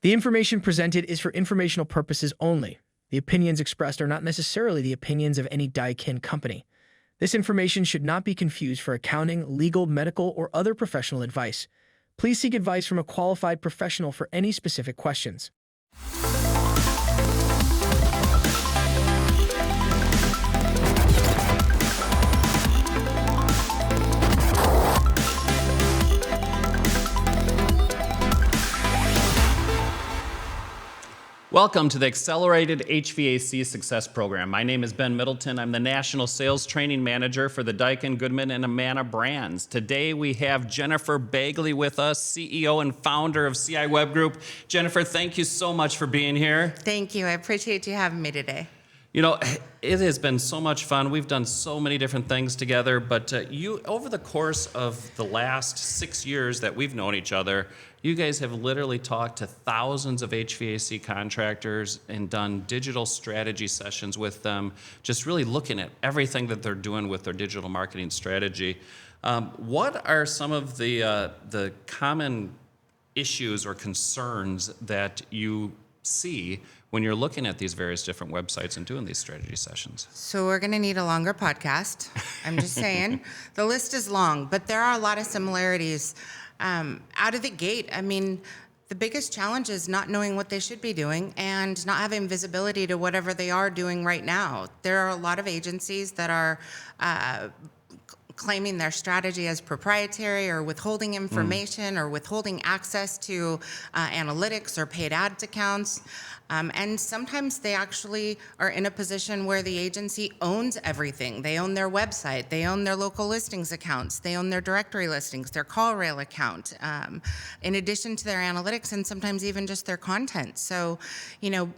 The information presented is for informational purposes only. The opinions expressed are not necessarily the opinions of any Daikin company. This information should not be confused for accounting, legal, medical, or other professional advice. Please seek advice from a qualified professional for any specific questions. Welcome to the Accelerated HVAC Success Program. My name is Ben Middleton. I'm the National Sales Training Manager for the Daikin, Goodman, and Amana brands. Today we have Jennifer Bagley with us, CEO and founder of CI Web Group. Jennifer, thank you so much for being here. Thank you. I appreciate you having me today. You know, it has been so much fun. We've done so many different things together, but you, over the course of the last 6 years that we've known each other, you guys have literally talked to thousands of HVAC contractors and done digital strategy sessions with them, just really looking at everything that they're doing with their digital marketing strategy. What are some of the common issues or concerns that you see when you're looking at these various different websites and doing these strategy sessions? So we're going to need a longer podcast. I'm just saying. The list is long, but there are a lot of similarities. Out of the gate, I mean, the biggest challenge is not knowing what they should be doing and not having visibility to whatever they are doing right now. There are a lot of agencies that are claiming their strategy as proprietary or withholding information or withholding access to analytics or paid ads accounts. And sometimes they actually are in a position where the agency owns everything. They own their website, they own their local listings accounts, they own their directory listings, their call rail account, in addition to their analytics and sometimes even just their content. So, you know,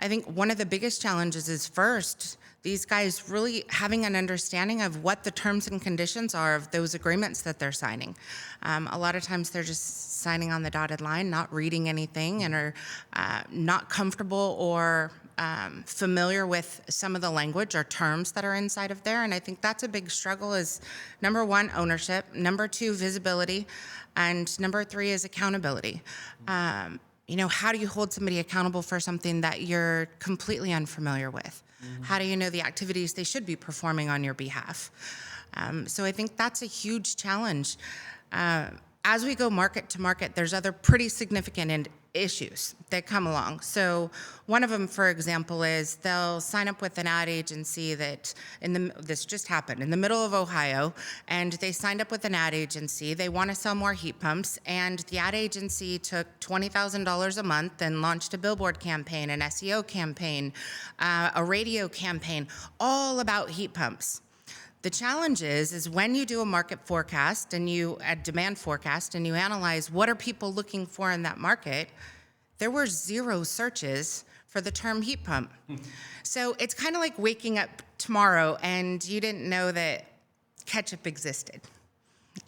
I think one of the biggest challenges is first, these guys really having an understanding of what the terms and conditions are of those agreements that they're signing. A lot of times they're just signing on the dotted line, not reading anything, and are not comfortable or familiar with some of the language or terms that are inside of there. And I think that's a big struggle is, number one, ownership, number two, visibility, and number three is accountability. You know, how do you hold somebody accountable for something that you're completely unfamiliar with? How do you know the activities they should be performing on your behalf? So I think that's a huge challenge. As we go market to market, there's other pretty significant issues that come along. So one of them, for example, is they'll sign up with an ad agency that this just happened in the middle of Ohio, and they signed up with an ad agency. They want to sell more heat pumps, and the ad agency took $20,000 a month and launched a billboard campaign, an SEO campaign, a radio campaign, all about heat pumps. The challenge is when you do a market forecast and a demand forecast and you analyze what are people looking for in that market, there were 0 searches for the term heat pump. So it's kind of like waking up tomorrow and you didn't know that ketchup existed.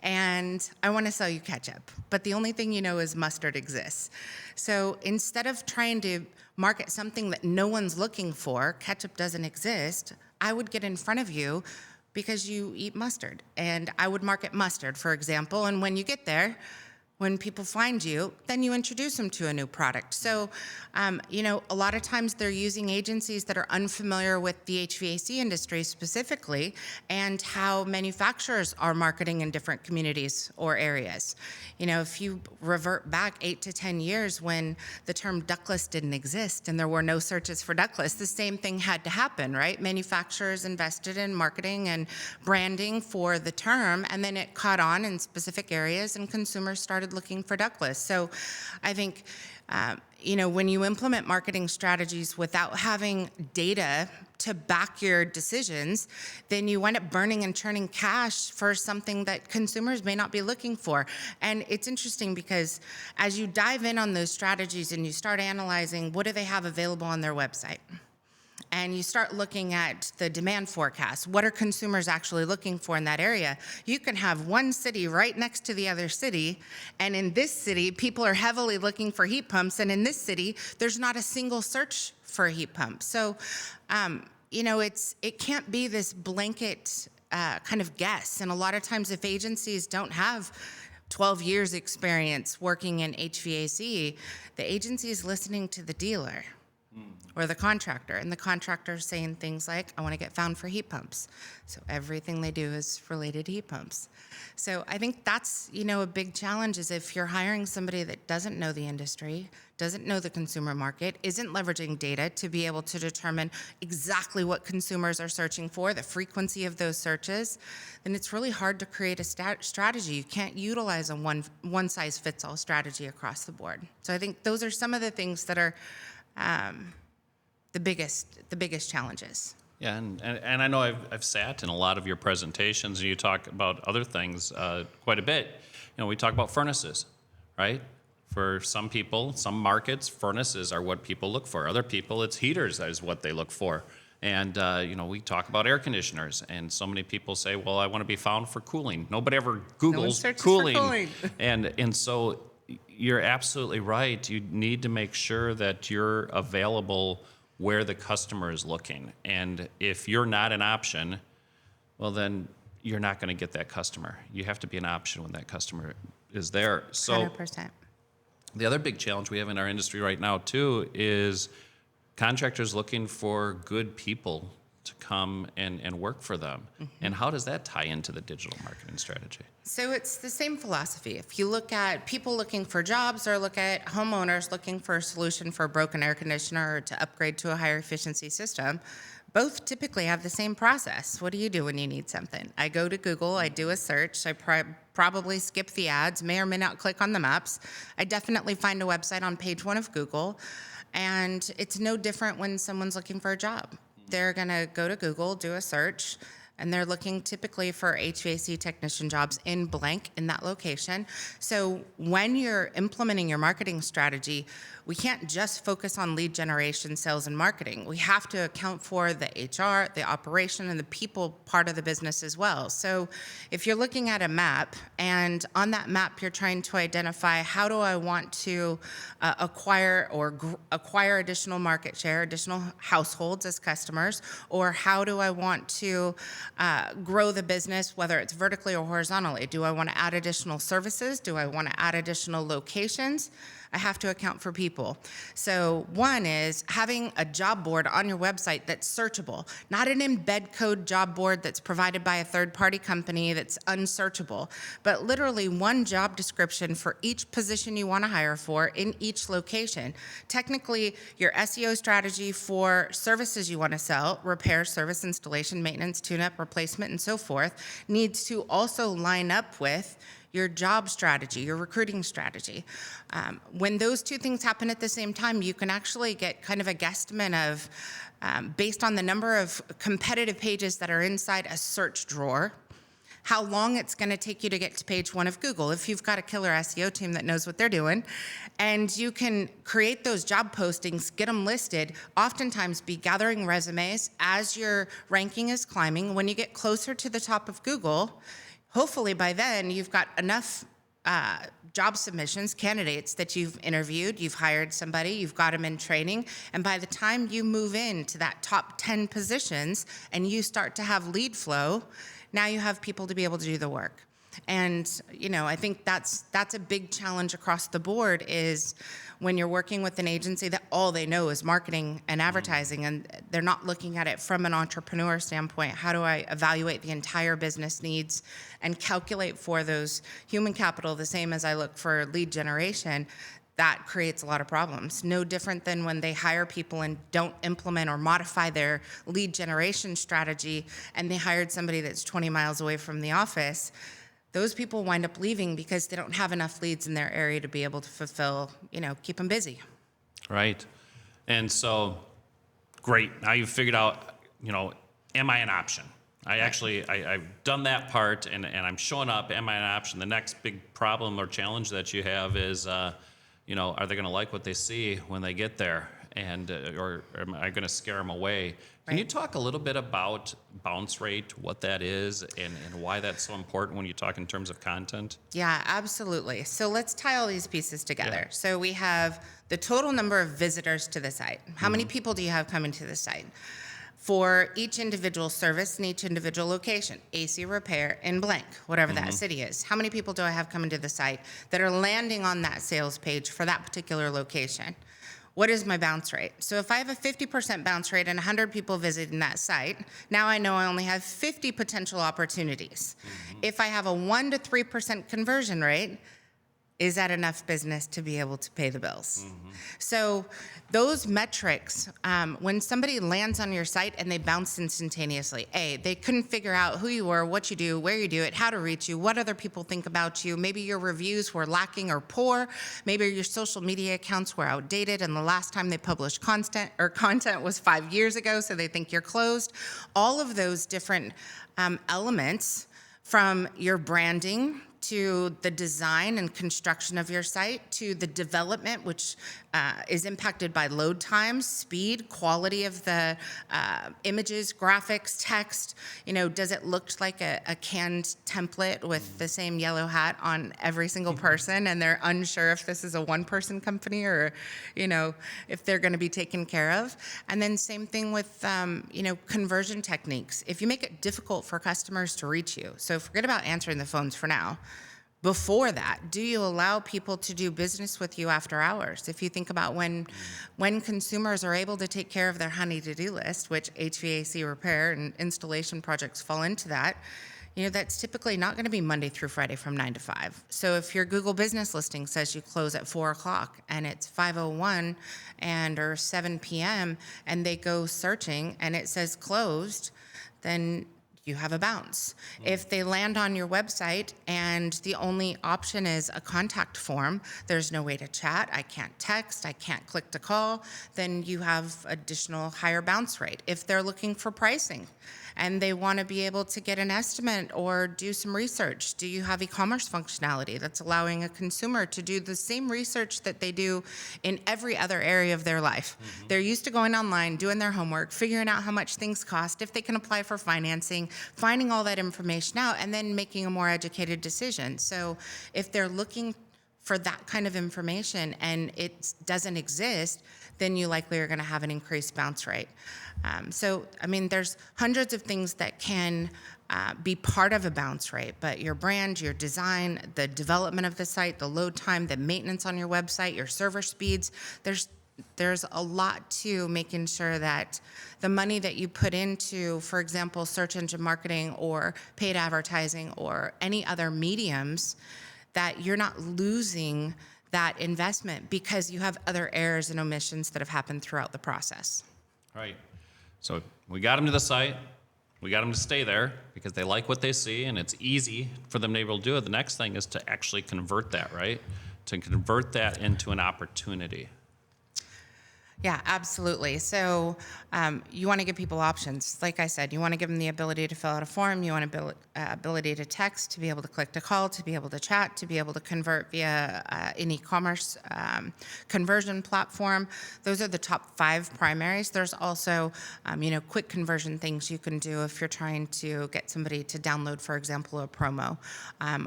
And I want to sell you ketchup, but the only thing you know is mustard exists. So instead of trying to market something that no one's looking for, ketchup doesn't exist, I would get in front of you because you eat mustard. And I would market mustard, for example, and when you get there, when people find you, then you introduce them to a new product. So, you know, a lot of times they're using agencies that are unfamiliar with the HVAC industry specifically and how manufacturers are marketing in different communities or areas. You know, if you revert back 8 to 10 years when the term ductless didn't exist and there were no searches for ductless, the same thing had to happen, right? Manufacturers invested in marketing and branding for the term, and then it caught on in specific areas and consumers started looking for ductless. So I think, you know, when you implement marketing strategies without having data to back your decisions, then you wind up burning and churning cash for something that consumers may not be looking for. And it's interesting because as you dive in on those strategies and you start analyzing what do they have available on their website, and you start looking at the demand forecast, what are consumers actually looking for in that area? You can have one city right next to the other city, and in this city, people are heavily looking for heat pumps, and in this city, there's not a single search for a heat pump. So, you know, it can't be this blanket kind of guess, and a lot of times if agencies don't have 12 years experience working in HVAC, the agency is listening to the dealer or the contractor, and the contractor is saying things like, I want to get found for heat pumps. So everything they do is related to heat pumps. So I think that's, a big challenge is if you're hiring somebody that doesn't know the industry, doesn't know the consumer market, isn't leveraging data to be able to determine exactly what consumers are searching for, the frequency of those searches, then it's really hard to create a strategy. You can't utilize a one-size-fits-all strategy across the board. So I think those are some of the things that are the biggest challenges. Yeah, and I know I've sat in a lot of your presentations, and you talk about other things quite a bit. We talk about furnaces, right? For some people, some markets, furnaces are what people look for. Other people, it's heaters is what they look for. And, we talk about air conditioners, and so many people say, well, I want to be found for cooling. Nobody ever Googles searches cooling. for cooling. And so you're absolutely right. You need to make sure that you're available where the customer is looking. And if you're not an option, well, then you're not going to get that customer. You have to be an option when that customer is there. So 100%. the other big challenge we have in our industry right now, too, is contractors looking for good people to come and work for them. And how does that tie into the digital marketing strategy? So it's the same philosophy. If you look at people looking for jobs or look at homeowners looking for a solution for a broken air conditioner or to upgrade to a higher efficiency system, both typically have the same process. What do you do when you need something? I go to Google, I do a search, I probably skip the ads, may or may not click on the maps. I definitely find a website on page 1 of Google, and it's no different when someone's looking for a job. They're gonna go to Google, do a search, and they're looking typically for HVAC technician jobs in blank in that location. So when you're implementing your marketing strategy, we can't just focus on lead generation, sales, and marketing. We have to account for the HR, the operation, and the people part of the business as well. So if you're looking at a map, and on that map you're trying to identify how do I want to acquire additional market share, additional households as customers, or how do I want to grow the business, whether it's vertically or horizontally? Do I want to add additional services? Do I want to add additional locations? I have to account for people. So one is having a job board on your website that's searchable, not an embed code job board that's provided by a third-party company that's unsearchable, but literally one job description for each position you want to hire for in each location. Technically, your SEO strategy for services you want to sell, repair, service, installation, maintenance, tune-up, replacement, and so forth, needs to also line up with your job strategy, your recruiting strategy. When those two things happen at the same time, you can actually get kind of a guesstimate of, based on the number of competitive pages that are inside a search drawer, how long it's going to take you to get to page 1 of Google if you've got a killer SEO team that knows what they're doing. And you can create those job postings, get them listed, oftentimes be gathering resumes as your ranking is climbing. When you get closer to the top of Google, hopefully by then you've got enough job submissions, candidates that you've interviewed, you've hired somebody, you've got them in training, and by the time you move into that top 10 positions and you start to have lead flow, now you have people to be able to do the work. And I think that's a big challenge across the board is when you're working with an agency that all they know is marketing and advertising, and they're not looking at it from an entrepreneur standpoint. How do I evaluate the entire business needs and calculate for those human capital the same as I look for lead generation? That creates a lot of problems. No different than when they hire people and don't implement or modify their lead generation strategy, and they hired somebody that's 20 miles away from the office. Those people wind up leaving because they don't have enough leads in their area to be able to fulfill, keep them busy. Right. And so, great. Now you've figured out, am I an option? I've done that part, and I'm showing up. Am I an option? The next big problem or challenge that you have is, are they going to like what they see when they get there? Or am I going to scare them away? Can you talk a little bit about bounce rate, what that is, and why that's so important when you talk in terms of content? Yeah, absolutely. So let's tie all these pieces together. Yeah. So we have the total number of visitors to the site. How many people do you have coming to the site? for each individual service in each individual location, AC repair in blank, whatever that city is. How many people do I have coming to the site that are landing on that sales page for that particular location? What is my bounce rate? So if I have a 50% bounce rate and 100 people visiting that site, now I know I only have 50 potential opportunities. If I have a 1 to 3% conversion rate, is that enough business to be able to pay the bills? So those metrics, when somebody lands on your site and they bounce instantaneously, they couldn't figure out who you were, what you do, where you do it, how to reach you, what other people think about you. Maybe your reviews were lacking or poor. Maybe your social media accounts were outdated and the last time they published content was 5 years ago, so they think you're closed. All of those different elements, from your branding to the design and construction of your site, to the development, which is impacted by load times, speed, quality of the images, graphics, text. Does it look like a canned template with the same yellow hat on every single person, and they're unsure if this is a one-person company or, if they're going to be taken care of? And then same thing with, conversion techniques. If you make it difficult for customers to reach you, so forget about answering the phones for now. Before that, do you allow people to do business with you after hours? If you think about when consumers are able to take care of their honey to-do list, which HVAC repair and installation projects fall into that, that's typically not going to be Monday through Friday from 9 to 5. So if your Google business listing says you close at 4 o'clock and it's 5:01 or 7 p.m. and they go searching and it says closed, then you have a bounce. If they land on your website and the only option is a contact form, there's no way to chat, I can't text, I can't click to call, then you have additional higher bounce rate. If they're looking for pricing and they want to be able to get an estimate or do some research, do you have e-commerce functionality that's allowing a consumer to do the same research that they do in every other area of their life? They're used to going online, doing their homework, figuring out how much things cost, if they can apply for financing, finding all that information out, and then making a more educated decision. So if they're looking for that kind of information and it doesn't exist, then you likely are going to have an increased bounce rate. There's hundreds of things that can be part of a bounce rate, but your brand, your design, the development of the site, the load time, the maintenance on your website, your server speeds, there's a lot to making sure that the money that you put into, for example, search engine marketing or paid advertising or any other mediums, that you're not losing that investment because you have other errors and omissions that have happened throughout the process. Right. So we got them to the site. We got them to stay there because they like what they see and it's easy for them to be able to do it. The next thing is to actually convert that, right? To convert that into an opportunity. Yeah, absolutely. So you want to give people options. Like I said, you want to give them the ability to fill out a form. You want ability to text, to be able to click to call, to be able to chat, to be able to convert via an e-commerce conversion platform. Those are the top 5 primaries. There's also, quick conversion things you can do if you're trying to get somebody to download, for example, a promo,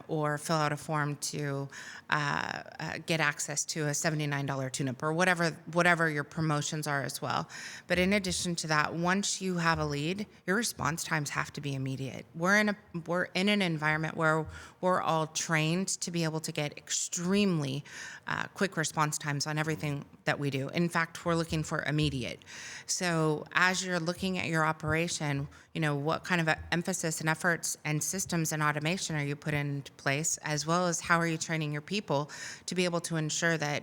or fill out a form to get access to a $79 tune-up or whatever your promotions are as well. But in addition to that, once you have a lead, your response times have to be immediate. We're in an environment where we're all trained to be able to get extremely quick response times on everything that we do. In fact, we're looking for immediate. So as you're looking at your operation, what kind of emphasis and efforts and systems and automation are you put into place, as well as how are you training your people to be able to ensure that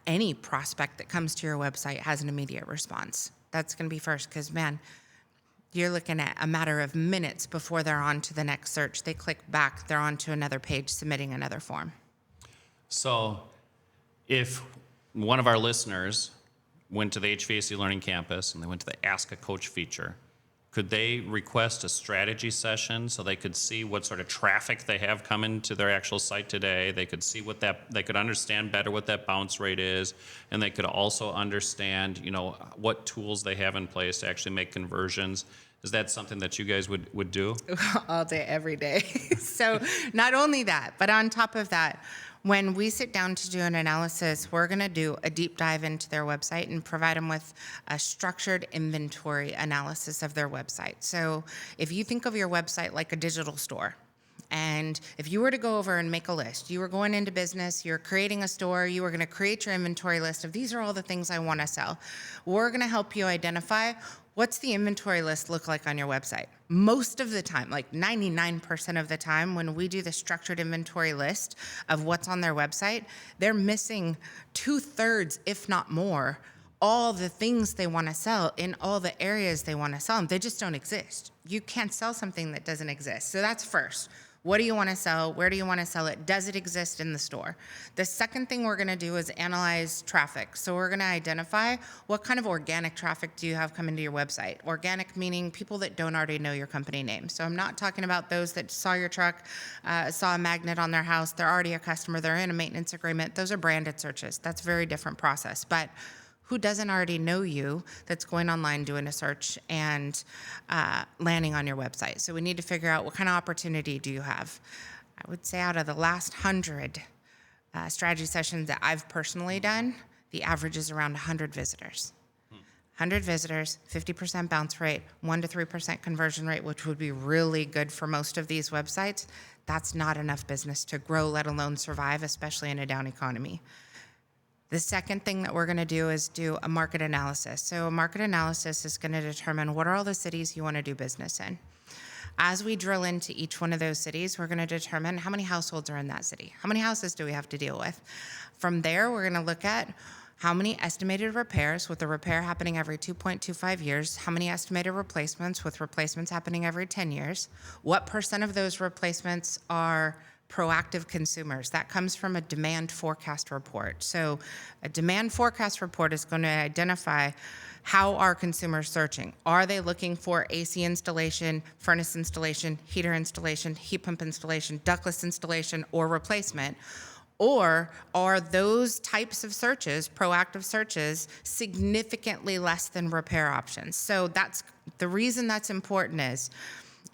any prospect that comes to your website has an immediate response. That's going to be first, because, man, you're looking at a matter of minutes before they're on to the next search. They click back, they're on to another page, submitting another form. So if one of our listeners went to the HVAC Learning Campus and they went to the Ask a Coach feature, could they request a strategy session so they could see what sort of traffic they have coming to their actual site today? They could see they could understand better what that bounce rate is, and they could also understand, what tools they have in place to actually make conversions. Is that something that you guys would do? All day, every day. So not only that, but on top of that, When we sit down to do an analysis, we're going to do a deep dive into their website and provide them with a structured inventory analysis of their website. So if you think of your website like a digital store, and if you were to go over and make a list, you were going into business, you're creating a store, you were going to create your inventory list of these are all the things I want to sell. We're going to help you identify what's the inventory list look like on your website. Most of the time, like 99% of the time, when we do the structured inventory list of what's on their website, they're missing 2/3, if not more, all the things they want to sell in all the areas they want to sell them. They just don't exist. You can't sell something that doesn't exist. So that's first. What do you want to sell? Where do you want to sell it? Does it exist in the store? The second thing we're going to do is analyze traffic. So we're going to identify what kind of organic traffic do you have coming to your website. Organic meaning people that don't already know your company name. So I'm not talking about those that saw your truck, saw a magnet on their house. They're already a customer. They're in a maintenance agreement. Those are branded searches. That's a very different process. But who doesn't already know you that's going online doing a search and landing on your website? So we need to figure out what kind of opportunity do you have. I would say out of the last 100 strategy sessions that I've personally done, the average is around 100 visitors. 100 visitors, 50% bounce rate, 1 to 3% conversion rate, which would be really good for most of these websites. That's not enough business to grow, let alone survive, especially in a down economy. The second thing that we're going to do is do a market analysis. So a market analysis is going to determine what are all the cities you want to do business in. As we drill into each one of those cities, we're going to determine how many households are in that city. How many houses do we have to deal with? From there, we're going to look at how many estimated repairs, with the repair happening every 2.25 years, how many estimated replacements, with replacements happening every 10 years, what percent of those replacements are proactive consumers. That comes from a demand forecast report. So a demand forecast report is going to identify how are consumers searching. Are they looking for AC installation, furnace installation, heater installation, heat pump installation, ductless installation, or replacement? Or are those types of searches, proactive searches, significantly less than repair options? So that's the reason that's important is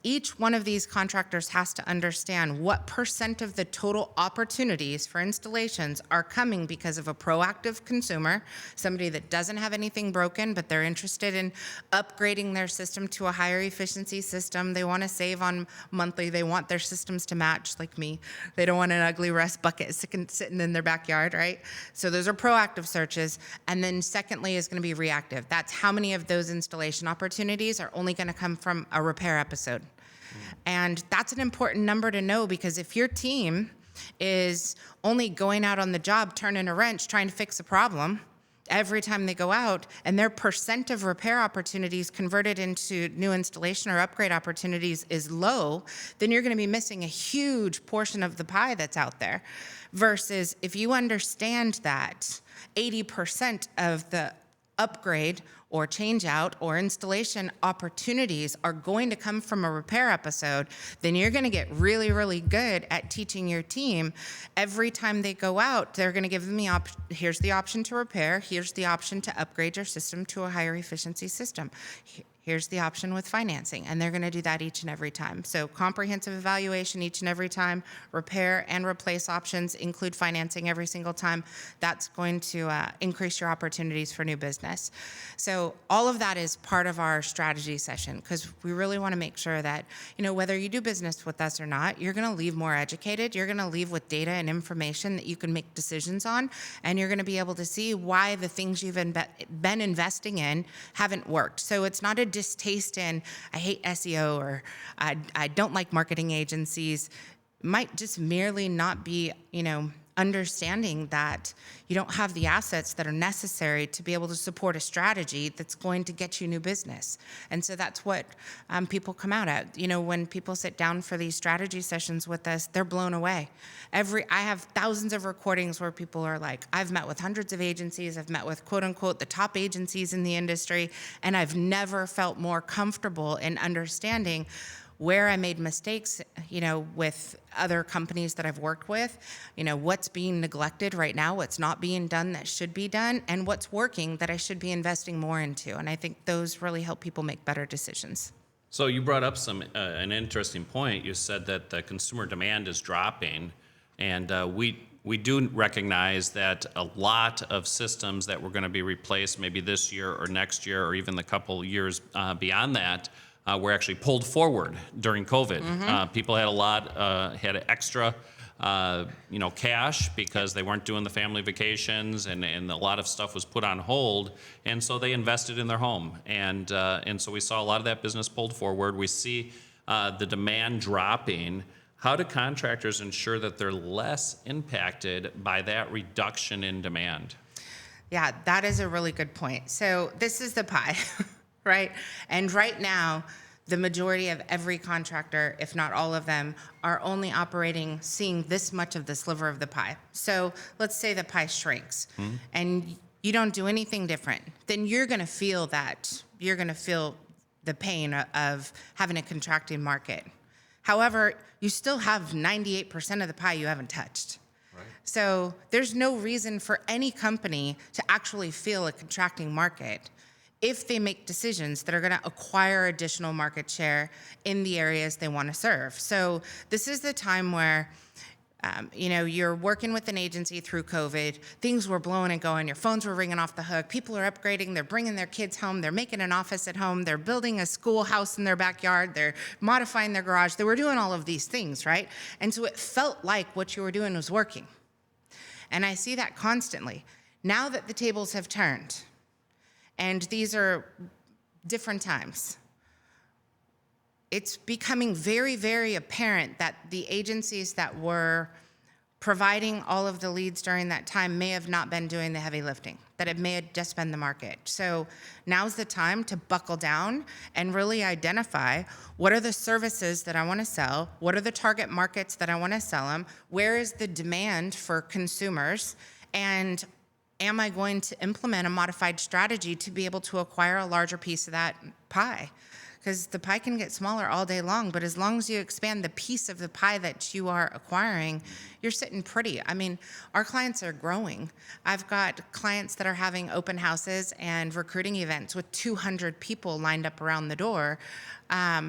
each one of these contractors has to understand what percent of the total opportunities for installations are coming because of a proactive consumer, somebody that doesn't have anything broken, but they're interested in upgrading their system to a higher efficiency system. They want to save on monthly. They want their systems to match, like me. They don't want an ugly rust bucket sitting in their backyard, right? So those are proactive searches. And then secondly is going to be reactive. That's how many of those installation opportunities are only going to come from a repair episode. And that's an important number to know, because if your team is only going out on the job, turning a wrench, trying to fix a problem every time they go out, and their percent of repair opportunities converted into new installation or upgrade opportunities is low, then you're going to be missing a huge portion of the pie that's out there. Versus if you understand that 80% of the upgrade or change out or installation opportunities are going to come from a repair episode, then you're going to get really, really good at teaching your team. Every time they go out, they're going to give them here's the option to repair, here's the option to upgrade your system to a higher efficiency system. Here's the option with financing, and they're going to do that each and every time. So comprehensive evaluation each and every time, repair and replace options, include financing every single time. That's going to increase your opportunities for new business. So all of that is part of our strategy session, because we really want to make sure that, whether you do business with us or not, you're going to leave more educated. You're going to leave with data and information that you can make decisions on, and you're going to be able to see why the things you've been investing in haven't worked. So it's not a distaste in, I hate SEO, or I don't like marketing agencies. It might just merely not be, understanding that you don't have the assets that are necessary to be able to support a strategy that's going to get you new business. And so that's what people come out at. When people sit down for these strategy sessions with us, they're blown away. I have thousands of recordings where people are like, I've met with hundreds of agencies, I've met with quote unquote the top agencies in the industry, and I've never felt more comfortable in understanding where I made mistakes, with other companies that I've worked with, what's being neglected right now, what's not being done that should be done, and what's working that I should be investing more into. And I think those really help people make better decisions. So you brought up an interesting point. You said that the consumer demand is dropping, and we we do recognize that a lot of systems that were going to be replaced maybe this year or next year or even the couple years beyond that were actually pulled forward during COVID. People had had extra cash because they weren't doing the family vacations, and a lot of stuff was put on hold, and so they invested in their home, and so we saw a lot of that business pulled forward. We see the demand dropping. How do contractors ensure that they're less impacted by that reduction in demand? Yeah, that is a really good point. So this is the pie, right? And right now, the majority of every contractor, if not all of them, are only operating, seeing this much of the sliver of the pie. So let's say the pie shrinks and you don't do anything different, then you're going to feel that. You're going to feel the pain of having a contracting market. However, you still have 98% of the pie you haven't touched. Right. So there's no reason for any company to actually feel a contracting market if they make decisions that are going to acquire additional market share in the areas they want to serve. So this is the time where, you're working with an agency through COVID, things were blowing and going, your phones were ringing off the hook, people are upgrading, they're bringing their kids home, they're making an office at home, they're building a schoolhouse in their backyard, they're modifying their garage, they were doing all of these things, right? And so it felt like what you were doing was working. And I see that constantly. Now that the tables have turned, and these are different times, it's becoming very, very apparent that the agencies that were providing all of the leads during that time may have not been doing the heavy lifting, that it may have just been the market. So now's the time to buckle down and really identify what are the services that I want to sell, what are the target markets that I want to sell them, where is the demand for consumers, and am I going to implement a modified strategy to be able to acquire a larger piece of that pie? Because the pie can get smaller all day long, but as long as you expand the piece of the pie that you are acquiring, you're sitting pretty. I mean, our clients are growing. I've got clients that are having open houses and recruiting events with 200 people lined up around the door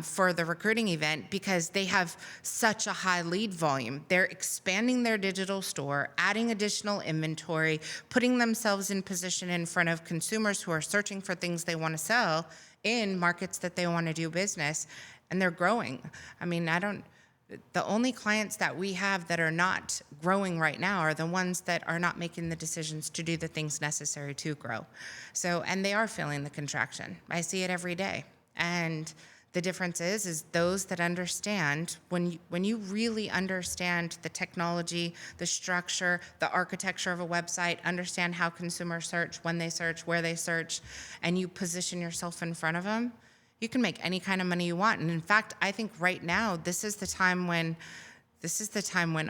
for the recruiting event because they have such a high lead volume. They're expanding their digital store, adding additional inventory, putting themselves in position in front of consumers who are searching for things they want to sell in markets that they want to do business, and they're growing. I mean, the only clients that we have that are not growing right now are the ones that are not making the decisions to do the things necessary to grow. So, and they are feeling the contraction. I see it every day. And the difference is those that understand, when you really understand the technology, the structure, the architecture of a website, understand how consumers search, when they search, where they search, and you position yourself in front of them, you can make any kind of money you want. And in fact, I think right now, this is the time when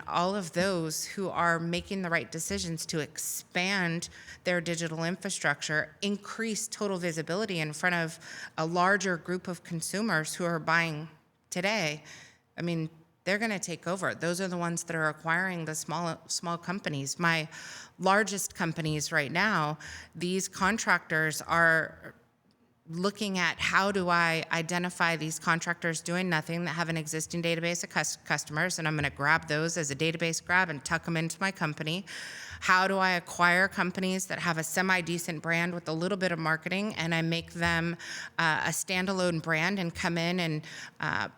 all of those who are making the right decisions to expand their digital infrastructure, increase total visibility in front of a larger group of consumers who are buying today. I mean, they're going to take over. Those are the ones that are acquiring the small companies. My largest companies right now, these contractors are looking at how do I identify these contractors doing nothing that have an existing database of customers, and I'm going to grab those as a database grab and tuck them into my company. How do I acquire companies that have a semi-decent brand with a little bit of marketing, and I make them a standalone brand and come in and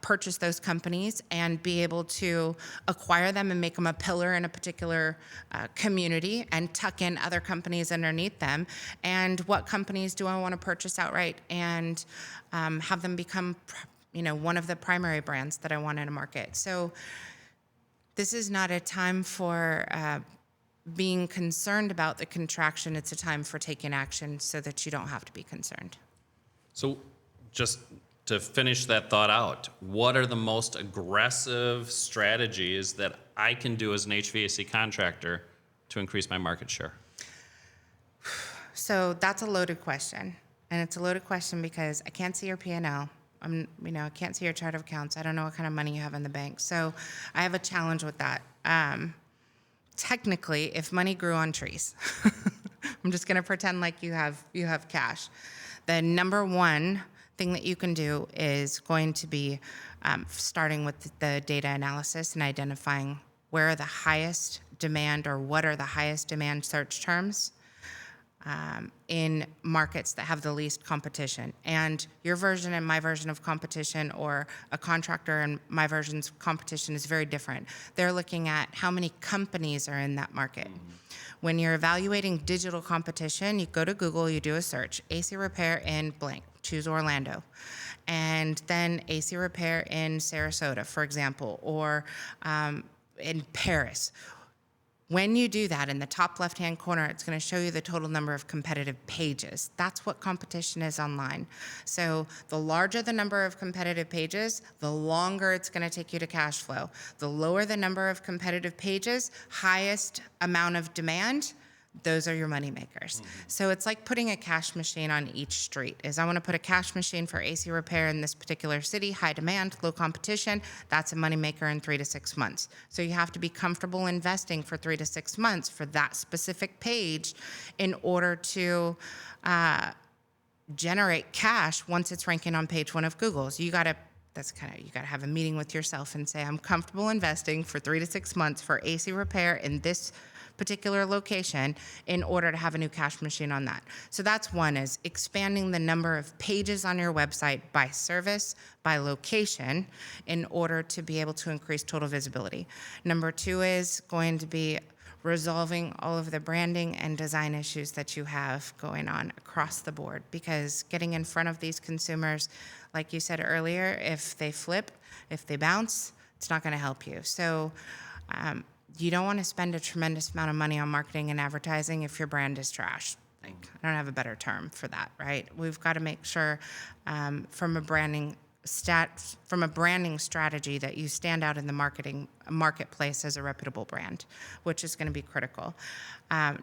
purchase those companies and be able to acquire them and make them a pillar in a particular community and tuck in other companies underneath them? And what companies do I want to purchase outright and have them become one of the primary brands that I want in a market? So this is not a time for being concerned about the contraction. It's a time for taking action so that you don't have to be concerned. So just to finish that thought out, what are the most aggressive strategies that I can do as an HVAC contractor to increase my market share? So that's a loaded question. And it's a loaded question because I can't see your P&L. I can't see your chart of accounts. I don't know what kind of money you have in the bank. So I have a challenge with that. Technically, if money grew on trees, I'm just going to pretend like you have cash. The number one thing that you can do is going to be starting with the data analysis and identifying where are the highest demand, or what are the highest demand search terms in markets that have the least competition. And your version and my version of competition, or a contractor and my version's competition, is very different. They're looking at how many companies are in that market. When you're evaluating digital competition, you go to Google, you do a search, AC repair in blank, choose Orlando. And then AC repair in Sarasota, for example, or in Paris. When you do that, in the top left-hand corner, it's going to show you the total number of competitive pages. That's what competition is online. So the larger the number of competitive pages, the longer it's going to take you to cash flow. The lower the number of competitive pages, highest amount of demand, those are your money makers. So it's like putting a cash machine on each street. I want to put a cash machine for AC repair in this particular city, high demand, low competition. That's a money maker in 3 to 6 months. So you have to be comfortable investing for 3 to 6 months for that specific page in order to generate cash once it's ranking on page 1 of Google. So you got to have a meeting with yourself and say, I'm comfortable investing for 3 to 6 months for AC repair in this particular location in order to have a new cash machine on that. So that's one, is expanding the number of pages on your website by service, by location, in order to be able to increase total visibility. Number 2 is going to be resolving all of the branding and design issues that you have going on across the board, because getting in front of these consumers, like you said earlier, if they flip, if they bounce, it's not going to help you. So you don't want to spend a tremendous amount of money on marketing and advertising if your brand is trash. I don't have a better term for that, right? We've got to make sure from a branding strategy that you stand out in the marketplace as a reputable brand, which is going to be critical.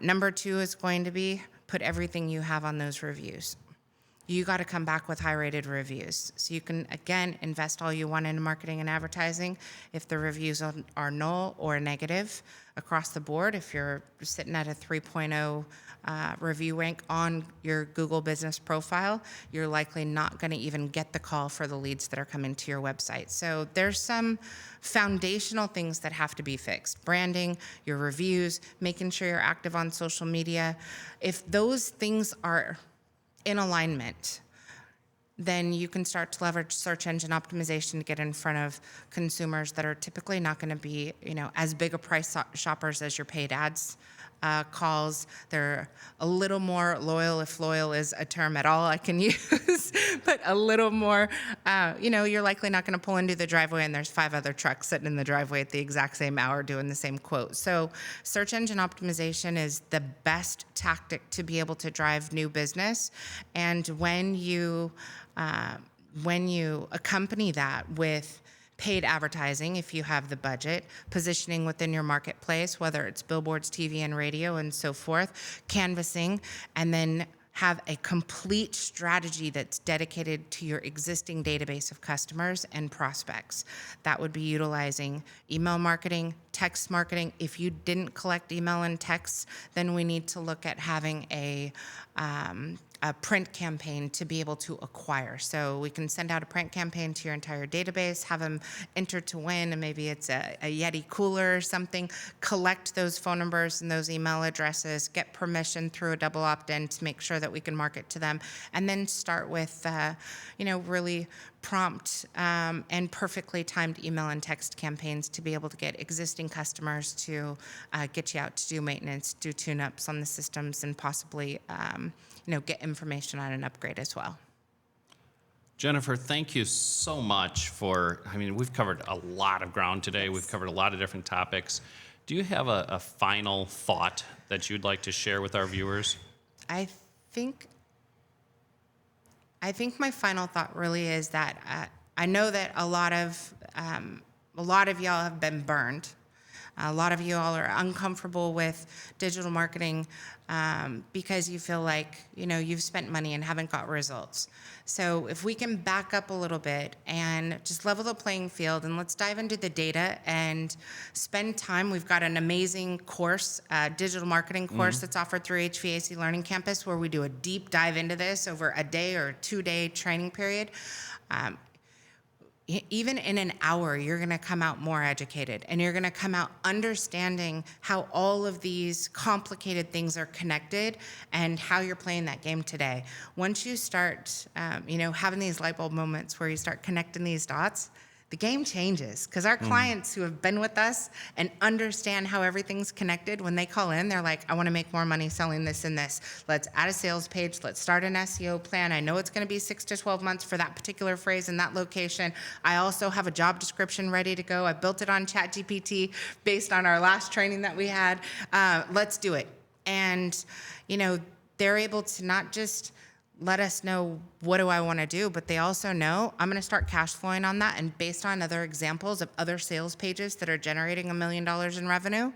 Number 2 is going to be put everything you have on those reviews. You got to come back with high-rated reviews. So you can, again, invest all you want into marketing and advertising. If the reviews are null or negative across the board, if you're sitting at a 3.0 review rank on your Google business profile, you're likely not going to even get the call for the leads that are coming to your website. So there's some foundational things that have to be fixed. Branding, your reviews, making sure you're active on social media. If those things are in alignment, then you can start to leverage search engine optimization to get in front of consumers that are typically not going to be, as big a price shoppers as your paid ads calls. They're a little more loyal, if loyal is a term at all I can use, but a little more, you're likely not going to pull into the driveway and there's 5 other trucks sitting in the driveway at the exact same hour doing the same quote. So search engine optimization is the best tactic to be able to drive new business. And when you accompany that with paid advertising, if you have the budget, positioning within your marketplace, whether it's billboards, TV, and radio, and so forth, canvassing, and then have a complete strategy that's dedicated to your existing database of customers and prospects. That would be utilizing email marketing, text marketing. If you didn't collect email and text, then we need to look at having a print campaign to be able to acquire. So we can send out a print campaign to your entire database, have them enter to win, and maybe it's a Yeti cooler or something. Collect those phone numbers and those email addresses, get permission through a double opt-in to make sure that we can market to them, and then start with, really prompt and perfectly timed email and text campaigns to be able to get existing customers to get you out to do maintenance, do tune-ups on the systems, and possibly get information on an upgrade as well. Jennifer, thank you so much we've covered a lot of ground today. We've covered a lot of different topics. Do you have a final thought that you'd like to share with our viewers? I think my final thought really is that I know that a lot of y'all have been burned. A lot of you all are uncomfortable with digital marketing because you feel like, you've spent money and haven't got results. So if we can back up a little bit and just level the playing field, and let's dive into the data and spend time. We've got an amazing course, digital marketing course that's offered through HVAC Learning Campus, where we do a deep dive into this over a day or 2-day training period. even in an hour, you're going to come out more educated, and you're going to come out understanding how all of these complicated things are connected and how you're playing that game today. Once you start, having these light bulb moments where you start connecting these dots, the game changes, because our clients who have been with us and understand how everything's connected, when they call in, they're like, I want to make more money selling this and this. Let's add a sales page. Let's start an SEO plan. I know it's going to be 6 to 12 months for that particular phrase in that location. I also have a job description ready to go. I built it on ChatGPT based on our last training that we had. Let's do it. And, they're able to not just let us know what do I want to do, but they also know I'm going to start cash flowing on that, and based on other examples of other sales pages that are generating $1 million in revenue,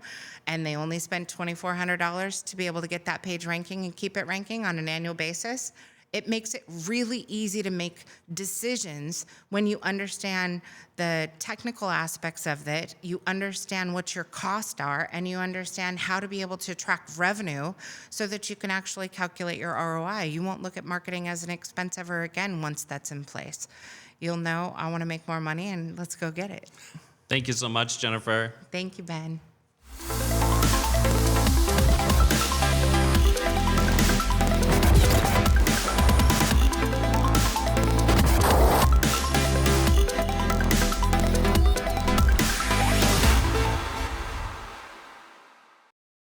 and they only spend $2,400 to be able to get that page ranking and keep it ranking on an annual basis. It makes it really easy to make decisions when you understand the technical aspects of it, you understand what your costs are, and you understand how to be able to track revenue so that you can actually calculate your ROI. You won't look at marketing as an expense ever again once that's in place. You'll know, I want to make more money, and let's go get it. Thank you so much, Jennifer. Thank you, Ben.